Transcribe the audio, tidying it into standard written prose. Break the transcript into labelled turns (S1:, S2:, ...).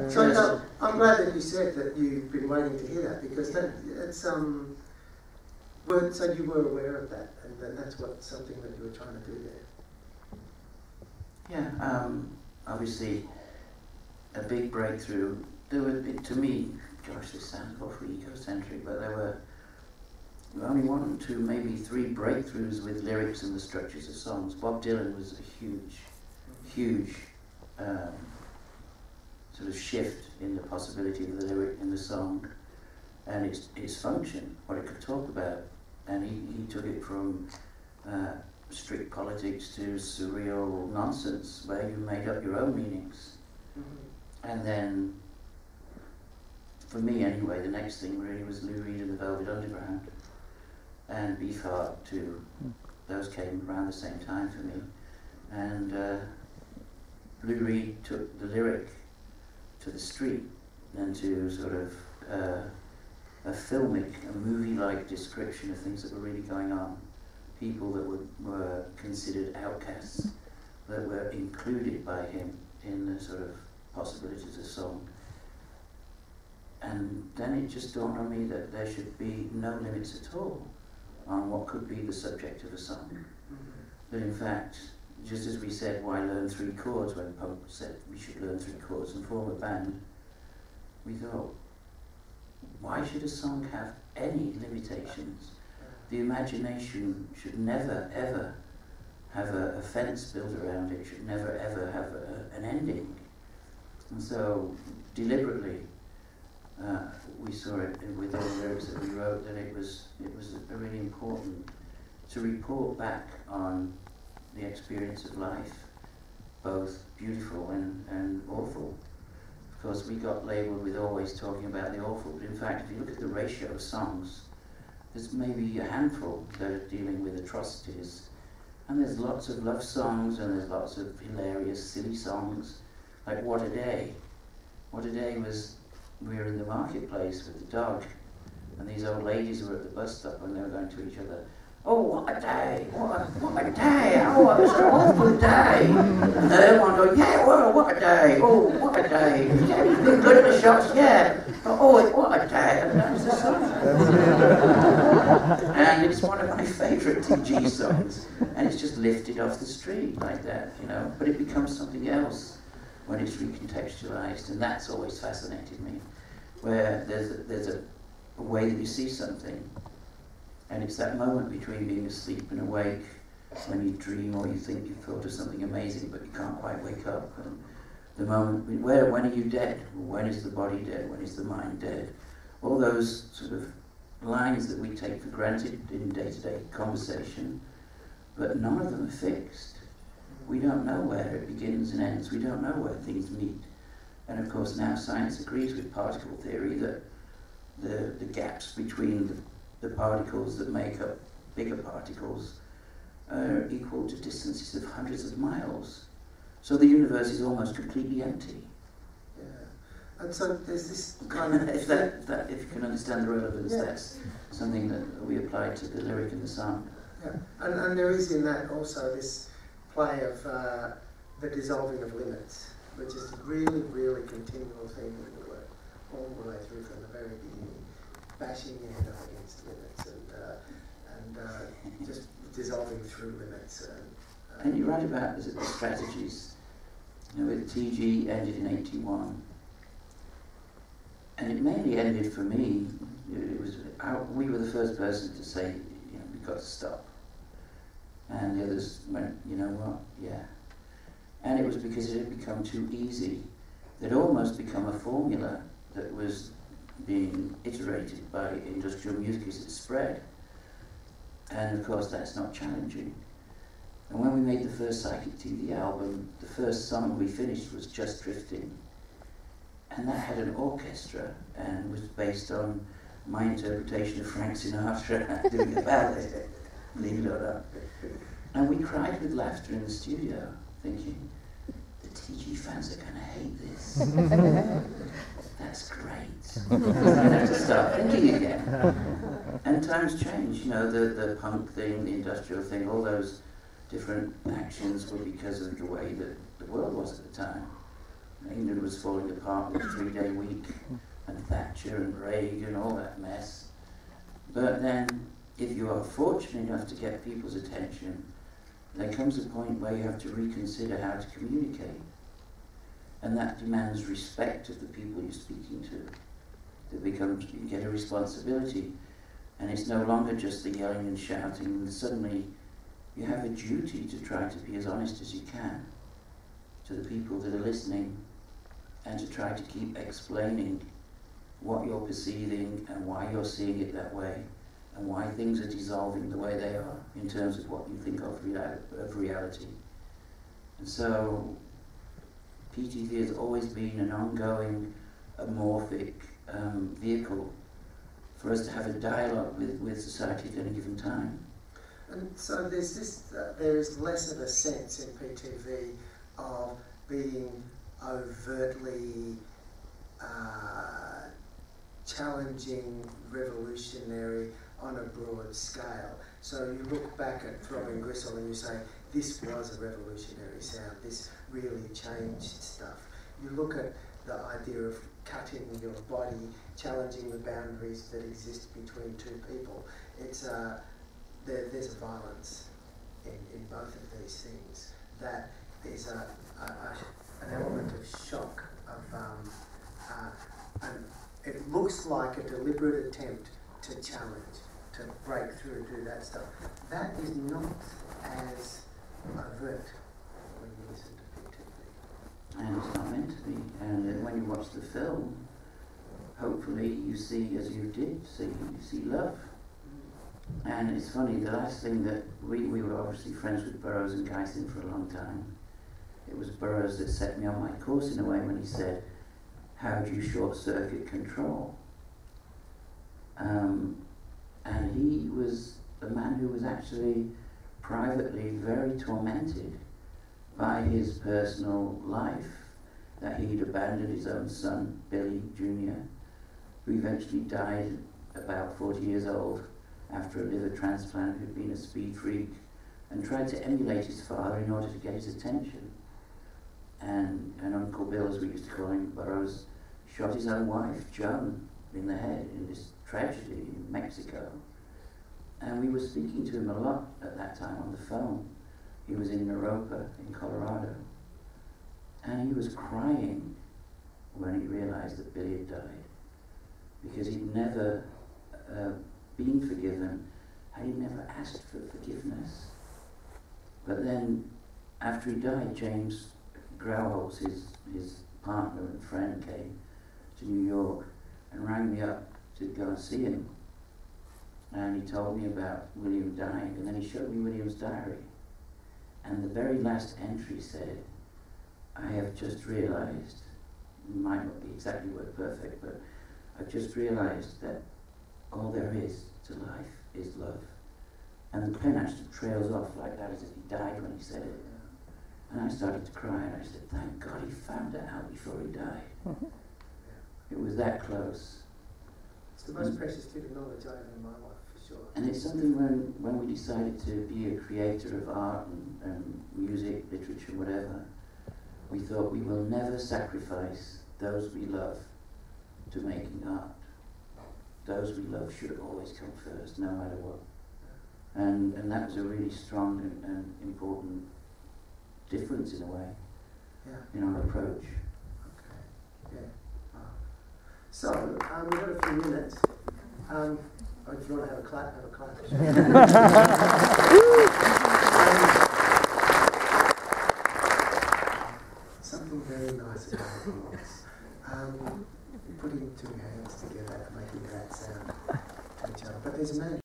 S1: So no, I'm glad that you said that you've been waiting to hear that, because it's so you were aware of that, and that's something that you were trying to do there.
S2: Yeah, obviously a big breakthrough. There were, to me, gosh, this sounds awfully egocentric, but there were only 1, 2, maybe 3 breakthroughs with lyrics and the structures of songs. Bob Dylan was a huge sort of shift in the possibility of the lyric in the song and its function, what it could talk about. And he took it from strict politics to surreal nonsense, where you made up your own meanings. And then, for me anyway, the next thing really was Lou Reed and the Velvet Underground, and Beefheart too. Those came around the same time for me. And Lou Reed took the lyric to the street and to sort of a filmic, a movie-like description of things that were really going on. People that were considered outcasts, that were included by him in the sort of possibilities of song. And then it just dawned on me that there should be no limits at all on what could be the subject of a song. That in fact, just as we said, why learn 3 chords when Punk said we should learn 3 chords and form a band, we thought, why should a song have any limitations? The imagination should never ever have a fence built around it, should never ever have an ending. And so deliberately we saw it with all the lyrics that we wrote, that it was really important to report back on the experience of life, both beautiful and awful. Of course, we got labelled with always talking about the awful, but in fact, if you look at the ratio of songs, there's maybe a handful that are dealing with atrocities, and there's lots of love songs, and there's lots of hilarious, silly songs, like What a Day. What a Day was, we were in the marketplace with the dog, and these old ladies were at the bus stop, and they were going to each other, oh, what a day, what a day, oh, it was an awful day. And the other one going, yeah, well, what a day, oh, what a day. Yeah, you've been good at the shops, yeah. Oh, what a day. And that was the song. And it's one of my favourite TG songs. And it's just lifted off the street like that, you know. But it becomes something else when it's recontextualised. And that's always fascinated me, where there's a way that you see something. And it's that moment between being asleep and awake, when you dream or you think you've thought of something amazing but you can't quite wake up. And the moment, when are you dead? When is the body dead? When is the mind dead? All those sort of lines that we take for granted in day-to-day conversation, but none of them are fixed. We don't know where it begins and ends. We don't know where things meet. And of course now science agrees with particle theory that the gaps between the particles that make up bigger particles are equal to distances of hundreds of miles. So the universe is almost completely empty.
S1: Yeah. And so there's this kind of...
S2: if you can understand the relevance, yeah. That's something that we apply to the lyric in the song.
S1: Yeah. And there is in that also this play of the dissolving of limits, which is a really, really continual theme in the work, all the way through from the very beginning. Bashing your head up against limits and just dissolving through limits.
S2: And you write about the strategies. You know, with TG ended in 81, and it mainly ended for me. It was we were the first person to say, you know, we've got to stop, and the others went, you know what, yeah. And it was because it had become too easy. There'd almost become a formula that was being iterated by industrial music as it spread. And of course that's not challenging. And when we made the first Psychic TV album, the first song we finished was Just Drifting. And that had an orchestra and was based on my interpretation of Frank Sinatra doing a ballad, believe it or not. And we cried with laughter in the studio, thinking, the TG fans are going to hate this. That's great. I have to start thinking again. And times change, you know, the punk thing, the industrial thing, all those different actions were because of the way that the world was at the time. England was falling apart with the 3-day week and Thatcher and Reagan, all that mess. But then, if you are fortunate enough to get people's attention, there comes a point where you have to reconsider how to communicate. And that demands respect of the people you're speaking to. It becomes, you get a responsibility. And it's no longer just the yelling and shouting. And suddenly, you have a duty to try to be as honest as you can to the people that are listening, and to try to keep explaining what you're perceiving and why you're seeing it that way, and why things are dissolving the way they are in terms of what you think of reality. And so PTV has always been an ongoing, amorphic vehicle for us to have a dialogue with society at any given time.
S1: And so there's this, there is less of a sense in PTV of being overtly challenging, revolutionary on a broad scale. So you look back at Throbbing Gristle and you say, this was a revolutionary sound, this really changed stuff. You look at the idea of cutting your body, challenging the boundaries that exist between two people. It's there's a violence in both of these things that is an element of shock, and it looks like a deliberate attempt to challenge, to break through, do that stuff. That is not as overt when you listen to PTV.
S2: And it's not meant to be. And when you watch the film, hopefully you see, as you did see, you see love. And it's funny, the last thing that we were obviously friends with Burroughs and Geisling for a long time. It was Burroughs that set me on my course in a way when he said, how do you short-circuit control? And he was a man who was actually privately very tormented by his personal life, that he'd abandoned his own son, Billy Jr., who eventually died about 40 years old after a liver transplant, who'd been a speed freak, and tried to emulate his father in order to get his attention. And Uncle Bill, as we used to call him, Burroughs, shot his own wife, Joan, in the head in this tragedy in Mexico. And we were speaking to him a lot at that time on the phone. He was in Naropa in Colorado. And he was crying when he realized that Billy had died, because he'd never been forgiven, and he'd never asked for forgiveness. But then, after he died, James Grauholz, his partner and friend, came to New York and rang me up to go and see him. And he told me about William dying, and then he showed me William's diary. And the very last entry said, I have just realized, it might not be exactly word perfect, but I've just realized that all there is to life is love. And the pen actually trails off like that as if he died when he said it. And I started to cry, and I said, thank God he found it out before he died. It was that close.
S1: It's the most precious bit of knowledge I have in my life, for sure.
S2: And it's something when we decided to be a creator of art and music, literature, whatever, we thought we will never sacrifice those we love to making art. Those we love should always come first, no matter what. And that was a really strong and important difference in a way, in our approach.
S1: Okay, yeah. So, we've got a few minutes. If you want to have a clap, have a clap. Something very nice about this. Putting two hands together and making that sound to each other. But there's a man